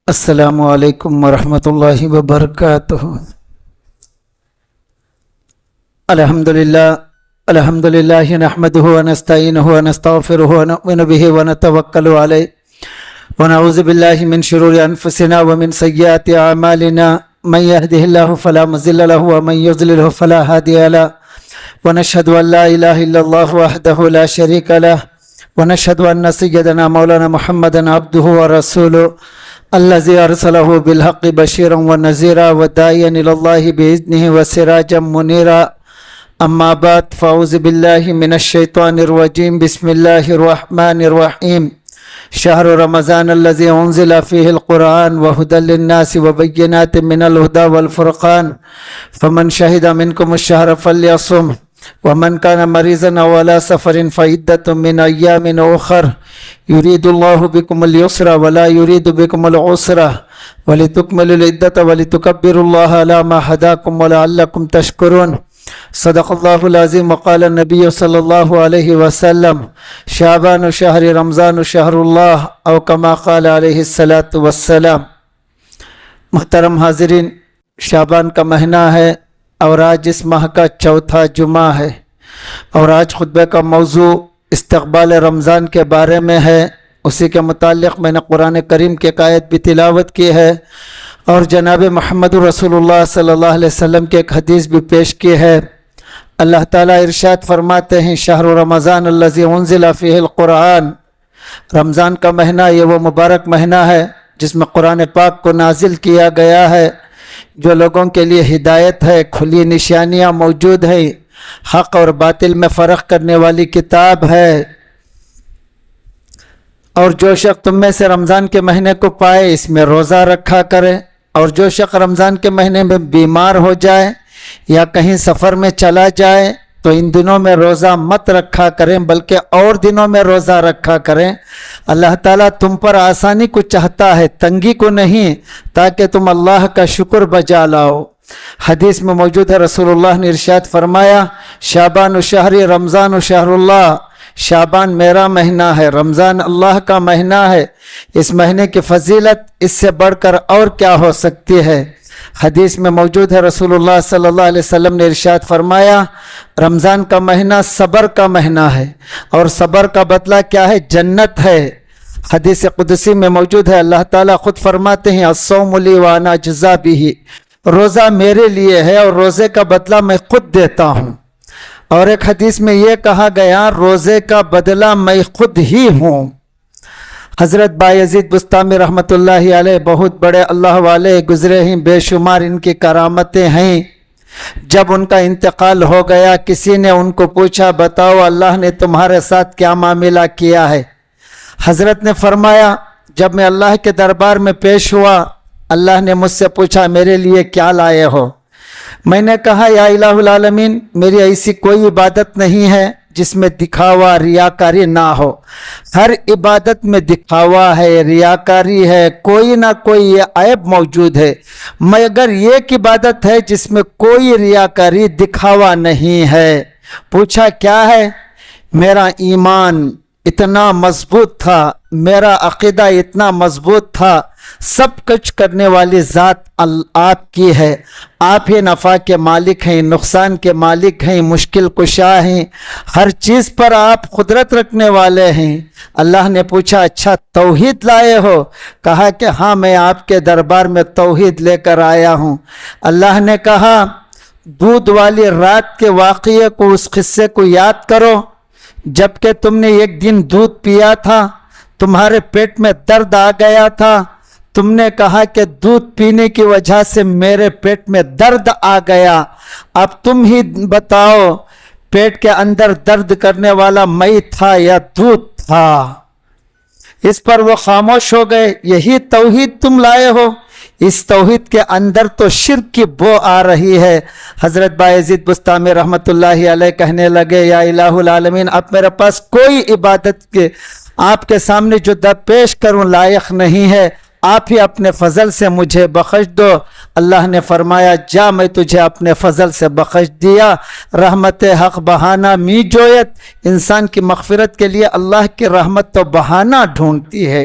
السلام علیکم ورحمۃ اللہ وبرکاتہ۔ الحمدللہ نحمدہ ونستعینہ ونستغفرہ ونؤمن بہ ونتوکل علیہ ونعوذ باللہ من شرور انفسنا ومن سیئات اعمالنا من یہدہ اللہ فلا مضل لہ ومن یضللہ فلا ہادی لہ ونشہد ان لا الہ الا اللہ وحدہ لا شریک لہ ونشہد ان سیدنا مولانا محمدا عبدہ ورسولہ الذي أرسله بالحق بشيرا ونذيرا وداعيا إلى الله بإذنه وسراجا منيرا أما بعد فأعوذ بالله من الشيطان الرجيم بسم الله الرحمن الرحيم شهر رمضان الذي أنزل فيه القرآن وهدى للناس وبينات من الهدى والفرقان فمن شهد منكم الشهر فليصم ومن كان مريضا أو على سفر فعدة من أيام أخر يريد الله بكم اليسر ولا يريد بكم العسر ولتكملوا العدة ولتكبروا الله على ما هداكم ولعلكم تشكرون صدق الله العظيم وقال النبي صلى الله عليه وسلم شعبان شهر رمضان شهر الله أو كما قال عليه الصلاة والسلام۔ محترم حاضرین، شعبان کا مہینہ ہے اور آج اس ماہ کا چوتھا جمعہ ہے، اور آج خطبے کا موضوع استقبال رمضان کے بارے میں ہے۔ اسی کے متعلق میں نے قرآن کریم کی ایک آیت بھی تلاوت کی ہے اور جناب محمد رسول اللہ صلی اللہ علیہ وسلم کی ایک حدیث بھی پیش کی ہے۔ اللہ تعالیٰ ارشاد فرماتے ہیں شہر رمضان الذی انزل فیہ القرآن، رمضان کا مہینہ یہ وہ مبارک مہینہ ہے جس میں قرآن پاک کو نازل کیا گیا ہے، جو لوگوں کے لیے ہدایت ہے، کھلی نشانیاں موجود ہیں، حق اور باطل میں فرق کرنے والی کتاب ہے۔ اور جو شخص تم میں سے رمضان کے مہینے کو پائے اس میں روزہ رکھا کرے، اور جو شخص رمضان کے مہینے میں بیمار ہو جائے یا کہیں سفر میں چلا جائے تو ان دنوں میں روزہ مت رکھا کریں بلکہ اور دنوں میں روزہ رکھا کریں۔ اللہ تعالیٰ تم پر آسانی کو چاہتا ہے، تنگی کو نہیں، تاکہ تم اللہ کا شکر بجا لاؤ۔ حدیث میں موجود ہے، رسول اللہ نے ارشاد فرمایا شعبان شہر رمضان شہر اللہ، شعبان میرا مہینہ ہے، رمضان اللہ کا مہینہ ہے۔ اس مہینے کی فضیلت اس سے بڑھ کر اور کیا ہو سکتی ہے؟ حدیث میں موجود ہے، رسول اللہ صلی اللہ علیہ وسلم نے ارشاد فرمایا رمضان کا مہینہ صبر کا مہینہ ہے، اور صبر کا بدلہ کیا ہے؟ جنت ہے۔ حدیث قدسی میں موجود ہے، اللہ تعالیٰ خود فرماتے ہیں الصوم لی وانا اجزی بہ، روزہ میرے لیے ہے اور روزے کا بدلہ میں خود دیتا ہوں۔ اور ایک حدیث میں یہ کہا گیا روزے کا بدلہ میں خود ہی ہوں۔ حضرت بایزید بستامی رحمۃ اللہ علیہ بہت بڑے اللہ والے گزرے ہیں، بے شمار ان کی کرامتیں ہیں۔ جب ان کا انتقال ہو گیا کسی نے ان کو پوچھا بتاؤ اللہ نے تمہارے ساتھ کیا معاملہ کیا ہے؟ حضرت نے فرمایا جب میں اللہ کے دربار میں پیش ہوا اللہ نے مجھ سے پوچھا میرے لیے کیا لائے ہو؟ میں نے کہا یا الہ العالمین میری ایسی کوئی عبادت نہیں ہے جس میں دکھاوا ریاکاری نہ ہو۔ ہر عبادت میں دکھاوا ہے، ریاکاری ہے، کوئی نہ کوئی یہ عیب موجود ہے، مگر یہ ایک عبادت ہے جس میں کوئی ریاکاری دکھاوا نہیں ہے۔ پوچھا کیا ہے؟ میرا ایمان اتنا مضبوط تھا، میرا عقیدہ اتنا مضبوط تھا، سب کچھ کرنے والی ذات آپ کی ہے، آپ ہی نفع کے مالک ہیں، نقصان کے مالک ہیں، مشکل کشا ہیں، ہر چیز پر آپ قدرت رکھنے والے ہیں۔ اللہ نے پوچھا اچھا توحید لائے ہو؟ کہا کہ ہاں میں آپ کے دربار میں توحید لے کر آیا ہوں۔ اللہ نے کہا دودھ والی رات کے واقعے کو، اس قصے کو یاد کرو جبکہ تم نے ایک دن دودھ پیا تھا، تمہارے پیٹ میں درد آ گیا تھا، تم نے کہا کہ دودھ پینے کی وجہ سے میرے پیٹ میں درد آ گیا، اب تم ہی بتاؤ پیٹ کے اندر درد کرنے والا میں تھا یا دودھ تھا؟ اس پر وہ خاموش ہو گئے۔ یہی توحید تم لائے ہو؟ اس توحید کے اندر تو شرک کی بو آ رہی ہے۔ حضرت بایزید بستامی رحمۃ اللہ علیہ کہنے لگے یا الہ العالمین اب میرے پاس کوئی عبادت کے آپ کے سامنے جو پیش کروں لائق نہیں ہے، آپ ہی اپنے فضل سے مجھے بخش دو۔ اللہ نے فرمایا جا میں تجھے اپنے فضل سے بخش دیا۔ رحمت حق بہانہ می جویت، انسان کی مغفرت کے لیے اللہ کی رحمت تو بہانہ ڈھونڈتی ہے۔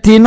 3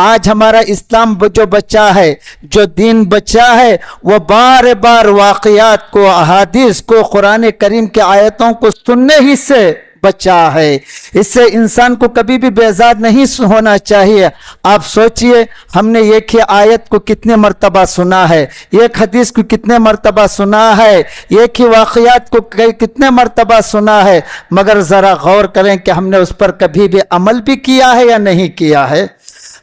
آج ہمارا اسلام جو بچہ ہے، جو دین بچہ ہے، وہ بار بار واقعات کو، احادیث کو، قرآن کریم کی آیتوں کو سننے ہی سے بچا ہے۔ اس سے انسان کو کبھی بھی بیزار نہیں ہونا چاہیے۔ آپ سوچئے، ہم نے ایک ہی آیت کو کتنے مرتبہ سنا ہے، ایک حدیث کو کتنے مرتبہ سنا ہے، ایک ہی واقعات کو کتنے مرتبہ سنا ہے، مگر ذرا غور کریں کہ ہم نے اس پر کبھی بھی عمل بھی کیا ہے یا نہیں کیا ہے۔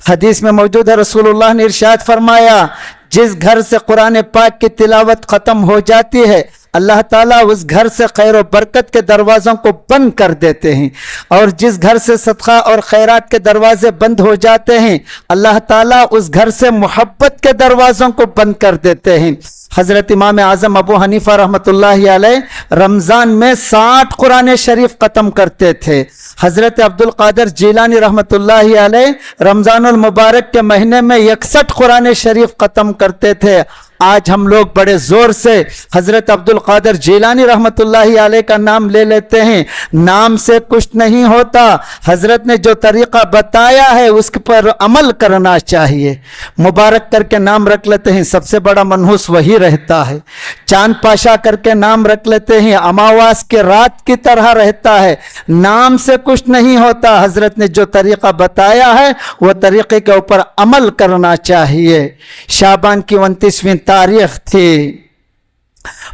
حدیث میں موجود ہے، رسول اللہ نے ارشاد فرمایا، جس گھر سے قرآن پاک کی تلاوت ختم ہو جاتی ہے، اللہ تعالیٰ اس گھر سے خیر و برکت کے دروازوں کو بند کر دیتے ہیں، اور جس گھر سے صدقہ اور خیرات کے دروازے بند ہو جاتے ہیں، اللہ تعالیٰ اس گھر سے محبت کے دروازوں کو بند کر دیتے ہیں۔ حضرت امام اعظم ابو حنیفہ رحمۃ اللہ علیہ رمضان میں 60 قرآن شریف ختم کرتے تھے۔ حضرت عبد القادر جیلانی رحمۃ اللہ علیہ رمضان المبارک کے مہینے میں 61 قرآن شریف ختم کرتے تھے۔ آج ہم لوگ بڑے زور سے حضرت عبد القادر جیلانی رحمۃ اللہ علیہ کا نام لے لیتے ہیں، نام سے کچھ نہیں ہوتا۔ حضرت نے جو طریقہ بتایا ہے اس پر عمل کرنا چاہیے۔ مبارک کر کے نام رکھ لیتے ہیں، سب سے بڑا منحوس وہی رہتا ہے۔ چاند پاشا کر کے نام رکھ لیتے ہیں، اماواس کے رات کی طرح رہتا ہے، نام سے کچھ نہیں ہوتا۔ حضرت نے جو طریقہ بتایا ہے وہ طریقے کے اوپر عمل کرنا چاہیے۔ شعبان کی 29ویں تاریخ تھی۔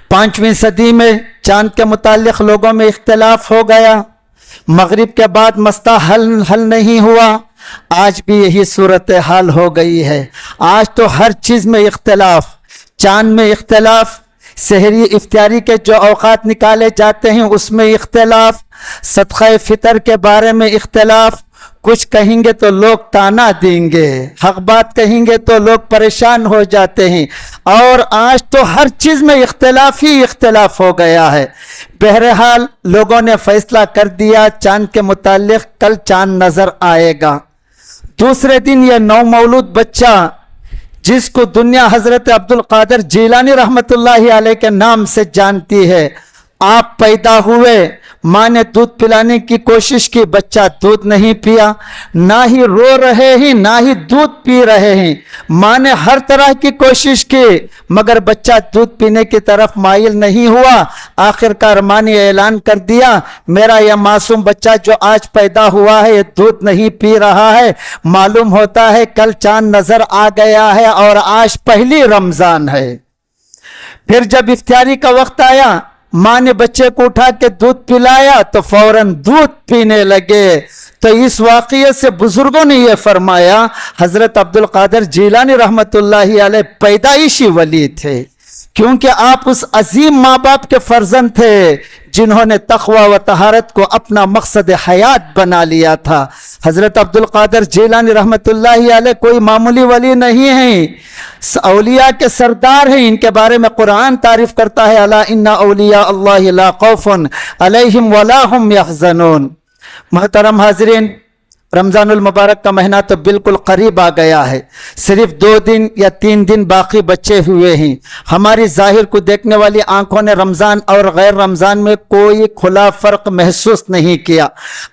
5ویں صدی میں چاند کے متعلق لوگوں میں اختلاف ہو گیا، مغرب کے بعد مسئلہ حل نہیں ہوا۔ آج بھی یہی صورتحال ہو گئی ہے۔ آج تو ہر چیز میں اختلاف، چاند میں اختلاف، سحری افطاری کے جو اوقات نکالے جاتے ہیں اس میں اختلاف، صدقہ فطر کے بارے میں اختلاف۔ کچھ کہیں گے تو لوگ تانا دیں گے، حق بات کہیں گے تو لوگ پریشان ہو جاتے ہیں، اور آج تو ہر چیز میں اختلاف ہی اختلاف ہو گیا ہے۔ بہرحال لوگوں نے فیصلہ کر دیا چاند کے متعلق کل چاند نظر آئے گا۔ دوسرے دن یہ نو مولود بچہ جس کو دنیا حضرت عبد القادر جیلانی رحمۃ اللہ علیہ کے نام سے جانتی ہے، آپ پیدا ہوئے، ماں نے دودھ پلانے کی کوشش کی، بچہ دودھ نہیں پیا، نہ ہی رو رہے ہیں نہ ہی دودھ پی رہے ہیں۔ ماں نے ہر طرح کی کوشش کی مگر بچہ دودھ پینے کی طرف مائل نہیں ہوا۔ آخر کار ماں نے اعلان کر دیا، میرا یہ معصوم بچہ جو آج پیدا ہوا ہے یہ دودھ نہیں پی رہا ہے۔ معلوم ہوتا ہے کل چاند نظر آ گیا ہے اور آج پہلی رمضان ہے۔ پھر جب افطاری کا وقت آیا، ماں نے بچے کو اٹھا کے دودھ پلایا تو فوراً دودھ پینے لگے۔ تو اس واقعے سے بزرگوں نے یہ فرمایا، حضرت عبد القادر جیلانی رحمۃ اللہ علیہ پیدائشی ولی تھے، کیونکہ آپ اس عظیم ماں باپ کے فرزند تھے جنہوں نے تقوی و طہارت کو اپنا مقصد حیات بنا لیا تھا۔ حضرت عبد القادر جیلانی رحمۃ اللہ علیہ کوئی معمولی ولی نہیں ہیں، اولیاء کے سردار ہیں۔ ان کے بارے میں قرآن تعریف کرتا ہے، الا ان اولیاء اللہ لا خوف علیہم ولا هم یحزنون۔ محترم حاضرین، رمضان المبارک کا مہینہ تو بالکل قریب آ گیا ہے، صرف 2 دن یا 3 دن باقی بچے ہوئے ہیں۔ ہماری ظاہر کو دیکھنے والی آنکھوں نے رمضان اور غیر رمضان میں کوئی کھلا فرق محسوس نہیں کیا۔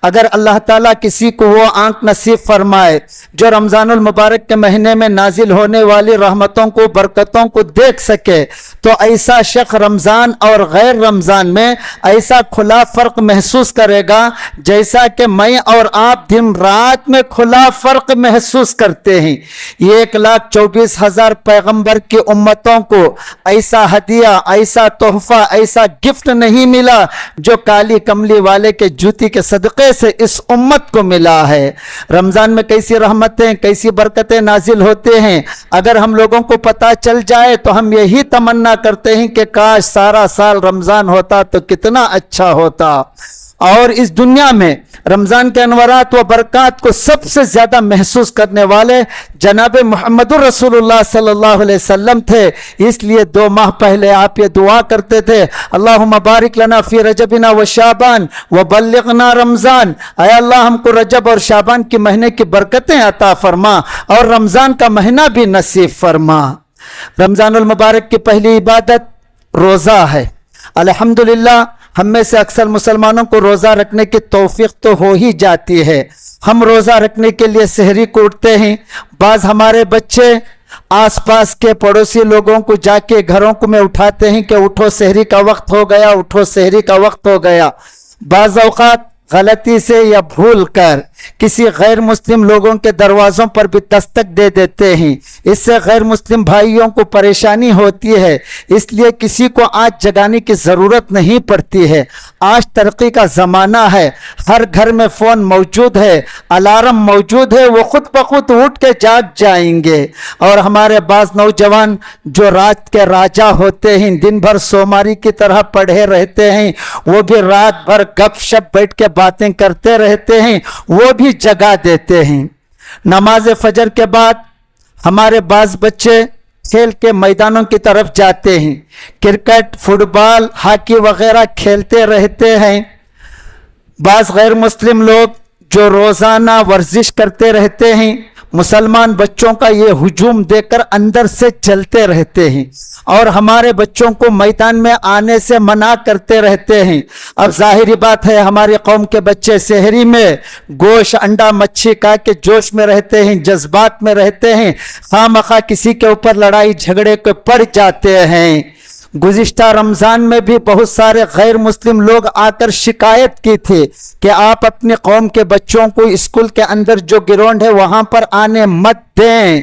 اگر اللہ تعالیٰ کسی کو وہ آنکھ نصیب فرمائے جو رمضان المبارک کے مہینے میں نازل ہونے والی رحمتوں کو، برکتوں کو دیکھ سکے، تو ایسا شخص رمضان اور غیر رمضان میں ایسا کھلا فرق محسوس کرے گا جیسا کہ میں اور آپ دن رات میں کھلا فرق محسوس کرتے ہیں۔ 1,24,000 پیغمبر کی امتوں کو ایسا ہدیہ، ایسا تحفہ، ایسا گفٹ نہیں ملا جو کالی کملی والے کے جوتی کے صدقے سے اس امت کو ملا ہے۔ رمضان میں کیسی رحمتیں، کیسی برکتیں نازل ہوتے ہیں، اگر ہم لوگوں کو پتہ چل جائے تو ہم یہی تمنا کرتے ہیں کہ کاش سارا سال رمضان ہوتا تو کتنا اچھا ہوتا۔ اور اس دنیا میں رمضان کے انوارات و برکات کو سب سے زیادہ محسوس کرنے والے جناب محمد رسول اللہ صلی اللہ علیہ وسلم تھے۔ اس لیے 2 ماہ پہلے آپ یہ دعا کرتے تھے، اللہم بارک لنا فی رجبنا و شعبان و بلغنا رمضان۔ اے اللہ ہم کو رجب اور شعبان کی مہینے کی برکتیں عطا فرما اور رمضان کا مہینہ بھی نصیب فرما۔ رمضان المبارک کی پہلی عبادت روزہ ہے۔ الحمدللہ ہم میں سے اکثر مسلمانوں کو روزہ رکھنے کی توفیق تو ہو ہی جاتی ہے، ہم روزہ رکھنے کے لیے سحری کو اٹھتے ہیں، بعض ہمارے بچے آس پاس کے پڑوسی لوگوں کو جا کے گھروں کو میں اٹھاتے ہیں کہ اٹھو سحری کا وقت ہو گیا، اٹھو سحری کا وقت ہو گیا۔ بعض اوقات غلطی سے یا بھول کر کسی غیر مسلم لوگوں کے دروازوں پر بھی دستک دے دیتے ہیں، اس سے غیر مسلم بھائیوں کو پریشانی ہوتی ہے، اس لیے کسی کو آج جگانے کی ضرورت نہیں پڑتی ہے۔ آج ترقی کا زمانہ ہے، ہر گھر میں فون موجود ہے، الارم موجود ہے، وہ خود بخود اٹھ کے جاگ جائیں گے۔ اور ہمارے بعض نوجوان جو رات کے راجا ہوتے ہیں، دن بھر سوماری کی طرح پڑھے رہتے ہیں، وہ بھی رات بھر گپ شپ بیٹھ کے باتیں کرتے رہتے ہیں، وہ بھی جگا دیتے ہیں۔ نماز فجر کے بعد ہمارے بعض بچے کھیل کے میدانوں کی طرف جاتے ہیں، کرکٹ، فٹ بال، ہاکی وغیرہ کھیلتے رہتے ہیں۔ بعض غیر مسلم لوگ جو روزانہ ورزش کرتے رہتے ہیں، مسلمان بچوں کا یہ ہجوم دیکھ کر اندر سے جلتے رہتے ہیں اور ہمارے بچوں کو میدان میں آنے سے منع کرتے رہتے ہیں۔ اب ظاہری بات ہے ہماری قوم کے بچے سحری میں گوشت، انڈا، مچھی کھا کے جوش میں رہتے ہیں، جذبات میں رہتے ہیں، خواہ مخواہ کسی کے اوپر لڑائی جھگڑے کو پڑ جاتے ہیں۔ گزشتہ رمضان میں بھی بہت سارے غیر مسلم لوگ آ کر شکایت کی تھی کہ آپ اپنی قوم کے بچوں کو اسکول کے اندر جو گراؤنڈ ہے وہاں پر آنے مت دیں،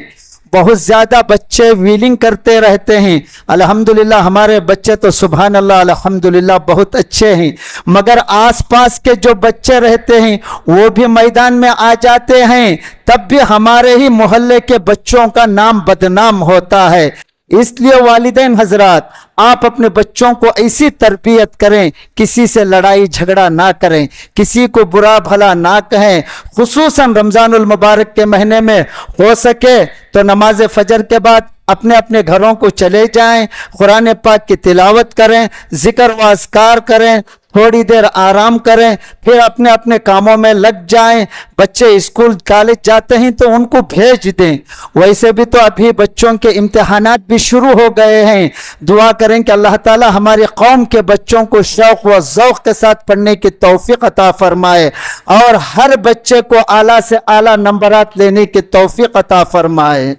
بہت زیادہ بچے ویلنگ کرتے رہتے ہیں۔ الحمدللہ ہمارے بچے تو سبحان اللہ الحمدللہ بہت اچھے ہیں، مگر آس پاس کے جو بچے رہتے ہیں وہ بھی میدان میں آ جاتے ہیں، تب بھی ہمارے ہی محلے کے بچوں کا نام بدنام ہوتا ہے۔ اس لیے والدین حضرات آپ اپنے بچوں کو ایسی تربیت کریں، کسی سے لڑائی جھگڑا نہ کریں، کسی کو برا بھلا نہ کہیں، خصوصاً رمضان المبارک کے مہینے میں ہو سکے تو نماز فجر کے بعد اپنے اپنے گھروں کو چلے جائیں، قرآن پاک کی تلاوت کریں، ذکر و اذکار کریں، تھوڑی دیر آرام کریں، پھر اپنے اپنے کاموں میں لگ جائیں۔ بچے اسکول کالج جاتے ہیں تو ان کو بھیج دیں، ویسے بھی تو ابھی بچوں کے امتحانات بھی شروع ہو گئے ہیں۔ دعا کریں کہ اللہ تعالی ہماری قوم کے بچوں کو شوق و ذوق کے ساتھ پڑھنے کی توفیق عطا فرمائے اور ہر بچے کو اعلیٰ سے اعلیٰ نمبرات لینے کی توفیق عطا فرمائے۔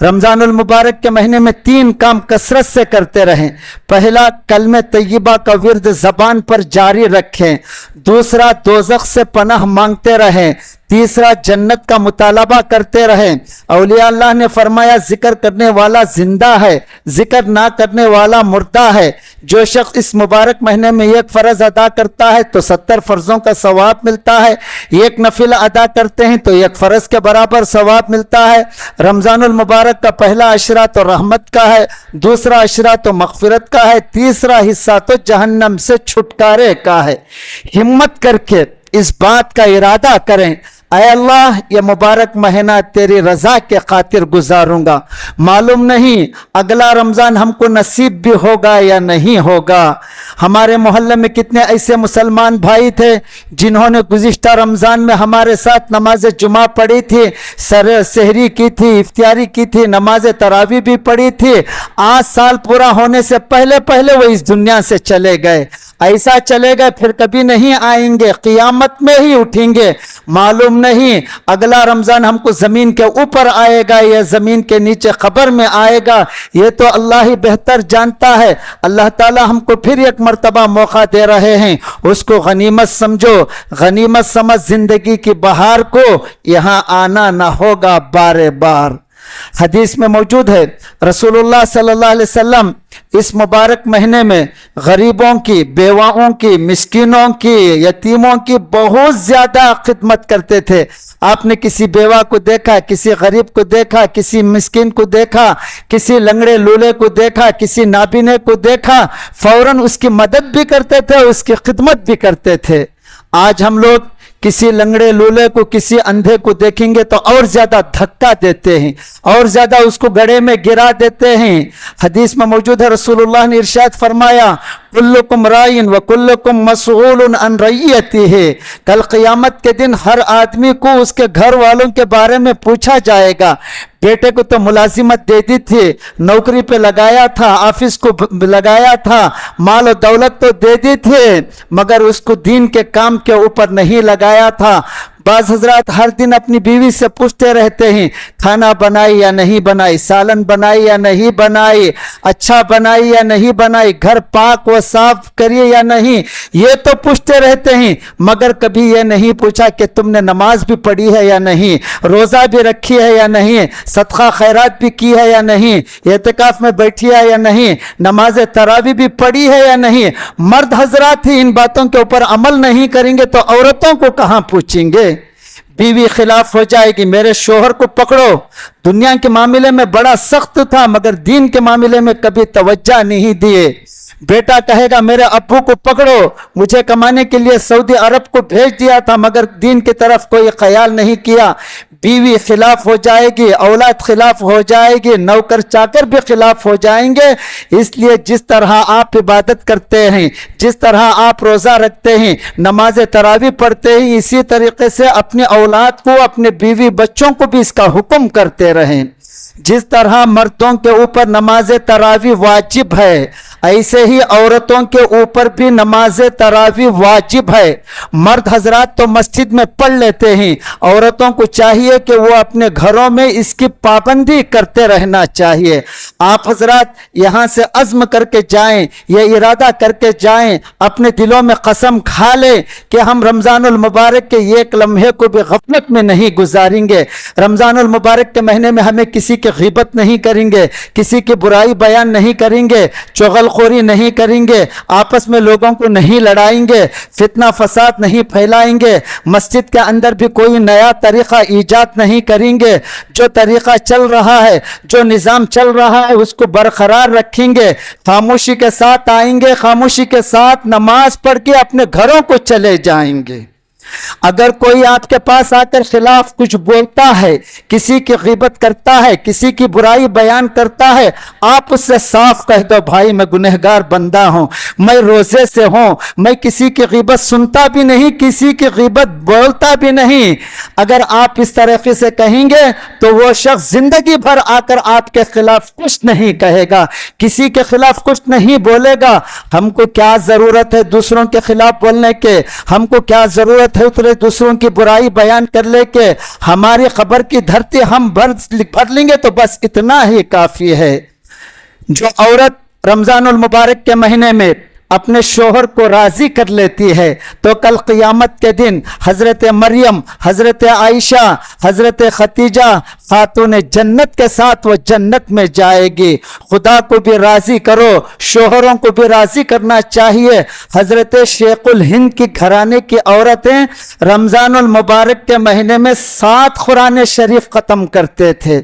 رمضان المبارک کے مہینے میں 3 کام کثرت سے کرتے رہیں۔ پہلا، کلمہ طیبہ کا ورد زبان پر جاری رکھیں۔ دوسرا، دوزخ سے پناہ مانگتے رہیں۔ تیسرا، جنت کا مطالبہ کرتے رہیں۔ اولیاء اللہ نے فرمایا ذکر کرنے والا زندہ ہے، ذکر نہ کرنے والا مردہ ہے۔ جو شخص اس مبارک مہینے میں ایک فرض ادا کرتا ہے تو 70 فرضوں کا ثواب ملتا ہے، ایک نفل ادا کرتے ہیں تو ایک فرض کے برابر ثواب ملتا ہے۔ رمضان المبارک کا پہلا عشرہ تو رحمت کا ہے، دوسرا عشرہ تو مغفرت کا ہے، تیسرا حصہ تو جہنم سے چھٹکارے کا ہے۔ ہمت کر کے اس بات کا ارادہ کریں، اے اللہ یہ مبارک مہینہ تیری رضا کے خاطر گزاروں گا، معلوم نہیں اگلا رمضان ہم کو نصیب بھی ہوگا یا نہیں ہوگا۔ ہمارے محلے میں کتنے ایسے مسلمان بھائی تھے جنہوں نے گزشتہ رمضان میں ہمارے ساتھ نماز جمعہ پڑھی تھی، سحری کی تھی، افطاری کی تھی، نماز تراویح بھی پڑھی تھی، آج سال پورا ہونے سے پہلے وہ اس دنیا سے چلے گئے۔ ایسا چلے گئے پھر کبھی نہیں آئیں گے، قیامت میں ہی اٹھیں گے، معلوم نہیں اگلا رمضان ہم کو زمین کے اوپر آئے گا یا زمین کے نیچے قبر میں آئے گا، یہ تو اللہ ہی بہتر جانتا ہے۔ اللہ تعالی ہم کو پھر ایک مرتبہ موقع دے رہے ہیں، اس کو غنیمت سمجھو، غنیمت سمجھ زندگی کی بہار کو، یہاں آنا نہ ہوگا بار بار۔ حدیث میں موجود ہے رسول اللہ صلی اللہ علیہ وسلم اس مبارک مہینے میں غریبوں کی، بیواؤں کی، مسکینوں کی، یتیموں کی بہت زیادہ خدمت کرتے تھے۔ آپ نے کسی بیوہ کو دیکھا، کسی غریب کو دیکھا، کسی مسکین کو دیکھا، کسی لنگڑے لولے کو دیکھا، کسی نابینے کو دیکھا، فوراً اس کی مدد بھی کرتے تھے، اس کی خدمت بھی کرتے تھے۔ آج ہم لوگ کسی لنگڑے لولے کو، کسی اندھے کو دیکھیں گے تو اور زیادہ دھکا دیتے ہیں، اور زیادہ اس کو گڑھے میں گرا دیتے ہیں۔ حدیث میں موجود ہے رسول اللہ نے ارشاد فرمایا کلکم رائن وکلکم مسئول عن رعیتہ، کل قیامت کے دن ہر آدمی کو اس کے گھر والوں کے بارے میں پوچھا جائے گا۔ بیٹے کو تو ملازمت دے دی تھی, نوکری پہ لگایا تھا, آفس کو لگایا تھا, مال و دولت تو دے دی تھی, مگر اس کو دین کے کام کے اوپر نہیں لگایا تھا. بعض حضرات ہر دن اپنی بیوی سے پوچھتے رہتے ہیں کھانا بنائی یا نہیں بنائی, سالن بنائی یا نہیں بنائی, اچھا بنائی یا نہیں بنائی, گھر پاک و صاف کریے یا نہیں, یہ تو پوچھتے رہتے ہیں, مگر کبھی یہ نہیں پوچھا کہ تم نے نماز بھی پڑھی ہے یا نہیں, روزہ بھی رکھی ہے یا نہیں, صدقہ خیرات بھی کی ہے یا نہیں, اعتکاف میں بیٹھی ہے یا نہیں, نماز تراویح بھی پڑھی ہے یا نہیں. مرد حضرات ہی ان باتوں کے اوپر عمل نہیں کریں گے تو عورتوں کو کہاں پوچھیں گے. بیوی خلاف ہو جائے گی, میرے شوہر کو پکڑو, دنیا کے معاملے میں بڑا سخت تھا مگر دین کے معاملے میں کبھی توجہ نہیں دیے. بیٹا کہے گا میرے ابو کو پکڑو, مجھے کمانے کے لیے سعودی عرب کو بھیج دیا تھا مگر دین کی طرف کوئی خیال نہیں کیا. بیوی خلاف ہو جائے گی, اولاد خلاف ہو جائے گی, نوکر چاکر بھی خلاف ہو جائیں گے. اس لیے جس طرح آپ عبادت کرتے ہیں, جس طرح آپ روزہ رکھتے ہیں, نماز تراویح پڑھتے ہیں, اسی طریقے سے اپنے اولاد کو, اپنے بیوی بچوں کو بھی اس کا حکم کرتے رہیں. جس طرح مردوں کے اوپر نماز تراویح واجب ہے, ایسے ہی عورتوں کے اوپر بھی نماز تراویح واجب ہے. مرد حضرات تو مسجد میں پڑھ لیتے ہیں, عورتوں کو چاہیے کہ وہ اپنے گھروں میں اس کی پابندی کرتے رہنا چاہیے. آپ حضرات یہاں سے عزم کر کے جائیں, یہ ارادہ کر کے جائیں, اپنے دلوں میں قسم کھا لیں کہ ہم رمضان المبارک کے ایک لمحے کو بھی غفلت میں نہیں گزاریں گے. رمضان المبارک کے مہینے میں ہمیں کسی کی غیبت نہیں کریں گے, کسی کی برائی بیان نہیں کریں گے, چغل خوری نہیں کریں گے, آپس میں لوگوں کو نہیں لڑائیں گے, فتنہ فساد نہیں پھیلائیں گے, مسجد کے اندر بھی کوئی نیا طریقہ ایجاد نہیں کریں گے. جو طریقہ چل رہا ہے, جو نظام چل رہا ہے اس کو برقرار رکھیں گے. خاموشی کے ساتھ آئیں گے, خاموشی کے ساتھ نماز پڑھ کے اپنے گھروں کو چلے جائیں گے. اگر کوئی آپ کے پاس آ کر خلاف کچھ بولتا ہے, کسی کی غیبت کرتا ہے, کسی کی برائی بیان کرتا ہے, آپ اس سے صاف کہہ دو بھائی میں گنہگار بندہ ہوں, میں روزے سے ہوں, میں کسی کی غیبت سنتا بھی نہیں, کسی کی غیبت بولتا بھی نہیں. اگر آپ اس طریقے سے کہیں گے تو وہ شخص زندگی بھر آ کر آپ کے خلاف کچھ نہیں کہے گا, کسی کے خلاف کچھ نہیں بولے گا. ہم کو کیا ضرورت ہے دوسروں کے خلاف بولنے کے, ہم کو کیا ضرورت ہے دوسروں کی برائی بیان کر لے کے, ہماری خبر کی دھرتی ہم بھر لیں گے تو بس اتنا ہی کافی ہے. جو عورت رمضان المبارک کے مہینے میں اپنے شوہر کو راضی کر لیتی ہے تو کل قیامت کے دن حضرت مریم, حضرت عائشہ, حضرت ختیجہ خاتون جنت کے ساتھ وہ جنت میں جائے گی. خدا کو بھی راضی کرو, شوہروں کو بھی راضی کرنا چاہیے. حضرت شیخ الہند کی گھرانے کی عورتیں رمضان المبارک کے مہینے میں 7 قرآن شریف ختم کرتے تھے.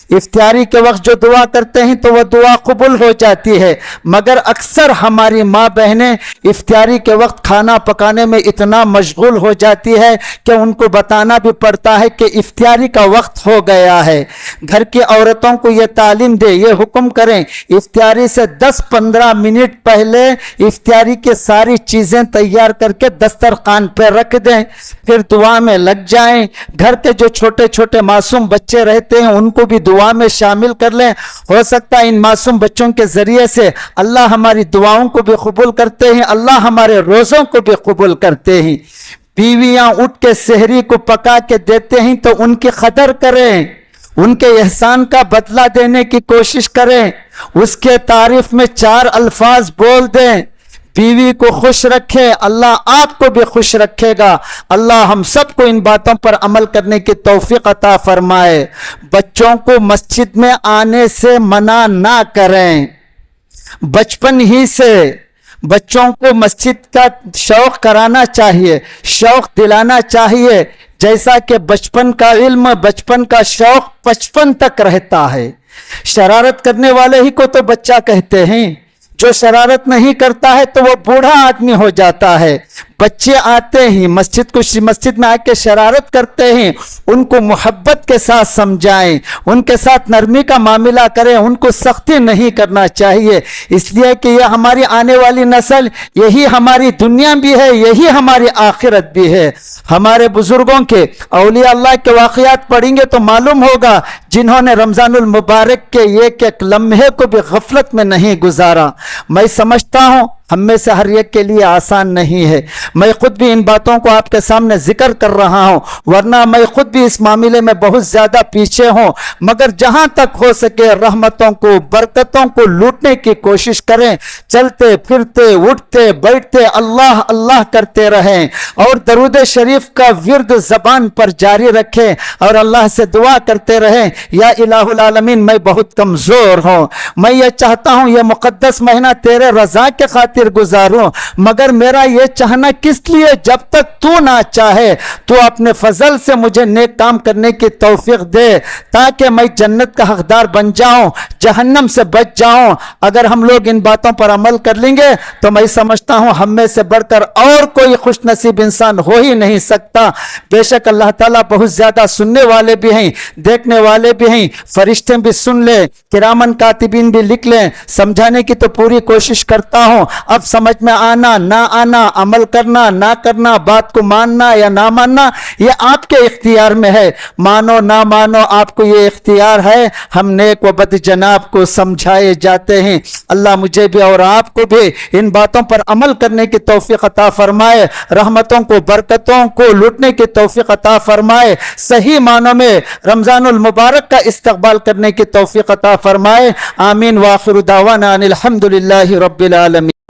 افطاری کے وقت جو دعا کرتے ہیں تو وہ دعا قبول ہو جاتی ہے, مگر اکثر ہماری ماں بہنیں افطاری کے وقت کھانا پکانے میں اتنا مشغول ہو جاتی ہے کہ ان کو بتانا بھی پڑتا ہے کہ افطاری کا وقت ہو گیا ہے. گھر کی عورتوں کو یہ تعلیم دے, یہ حکم کریں افطاری سے 10-15 منٹ پہلے افطاری کی ساری چیزیں تیار کر کے دسترخوان پہ رکھ دیں, پھر دعا میں لگ جائیں. گھر کے جو چھوٹے چھوٹے معصوم بچے رہتے ہیں ان کو بھی دعا میں شامل کر لیں. ہو سکتا ہے ان معصوم بچوں کے ذریعے سے اللہ ہماری دعاؤں کو بھی قبول کرتے ہیں, اللہ ہمارے روزوں کو بھی قبول کرتے ہیں. بیویاں اٹھ کے سحری کو پکا کے دیتے ہیں تو ان کی قدر کریں, ان کے احسان کا بدلہ دینے کی کوشش کریں, اس کے تعریف میں 4 الفاظ بول دیں. بیوی کو خوش رکھے, اللہ آپ کو بھی خوش رکھے گا. اللہ ہم سب کو ان باتوں پر عمل کرنے کی توفیق عطا فرمائے. بچوں کو مسجد میں آنے سے منع نہ کریں. بچپن ہی سے بچوں کو مسجد کا شوق کرانا چاہیے, شوق دلانا چاہیے. جیسا کہ بچپن کا علم, بچپن کا شوق 55 تک رہتا ہے. شرارت کرنے والے ہی کو تو بچہ کہتے ہیں, جو شرارت نہیں کرتا ہے تو وہ بوڑھا آدمی ہو جاتا ہے. بچے آتے ہیں مسجد میں آ کے شرارت کرتے ہیں، ان کو محبت کے ساتھ سمجھائیں، ان کے ساتھ نرمی کا معاملہ کریں، ان کو سختی نہیں کرنا چاہیے، اس لیے کہ یہ ہماری آنے والی نسل، یہی ہماری دنیا بھی ہے، یہی ہماری آخرت بھی ہے۔ ہمارے بزرگوں کے، اولیاء اللہ کے واقعات پڑھیں گے تو معلوم ہوگا جنہوں نے رمضان المبارک کے ایک ایک لمحے کو بھی غفلت میں نہیں گزارا۔ میں سمجھتا ہوں ہم میں سے ہر ایک کے لیے آسان نہیں ہے، میں خود بھی ان باتوں کو آپ کے سامنے ذکر کر رہا ہوں، ورنہ میں خود بھی اس معاملے میں بہت زیادہ پیچھے ہوں، مگر جہاں تک ہو سکے رحمتوں کو، برکتوں کو لوٹنے کی کوشش کریں، چلتے پھرتے اٹھتے بیٹھتے اللہ اللہ کرتے رہیں، اور درود شریف کا ورد زبان پر جاری رکھیں، اور اللہ سے دعا کرتے رہیں، یا الہ العالمین میں بہت کمزور ہوں، میں یہ چاہتا ہوں یہ مقدس مہینہ تیرے رضا کے خاطر گزاروں، مگر میرا یہ چاہنا کس لیے؟ جب تک تو نہ چاہے تو اپنے فضل سے مجھے نیک کام کرنے کی توفیق دے، تاکہ میں جنت کا حقدار بن جاؤں، جہنم سے بچ جاؤں۔ اگر ہم لوگ ان باتوں پر عمل کر لیں گے تو میں سمجھتا ہوں ہم میں سے بڑھ کر اور کوئی خوش نصیب انسان ہو ہی نہیں سکتا۔ بے شک اللہ تعالیٰ بہت زیادہ سننے والے بھی ہیں، دیکھنے والے بھی ہیں، فرشتے بھی سن لیں، کرامن کاتبین بھی لکھ لیں، سمجھانے کی تو پوری کوشش کرتا ہوں، اب سمجھ میں آنا نہ آنا، عمل کرنا نہ کرنا، بات کو ماننا یا نہ ماننا، یہ آپ کے اختیار میں ہے، مانو نہ مانو آپ کو یہ اختیار ہے۔ ہم نیک و بد جناب کو سمجھائے جاتے ہیں، اللہ مجھے بھی اور آپ کو بھی ان باتوں پر عمل کرنے کی توفیق عطا فرمائے، رحمتوں کو برکتوں کو لوٹنے کی توفیق عطا فرمائے، صحیح معنوں میں رمضان المبارک کا استقبال کرنے کی توفیق عطا فرمائے، آمین۔ وآخر دعوانا ان الحمد للہ رب العالمین۔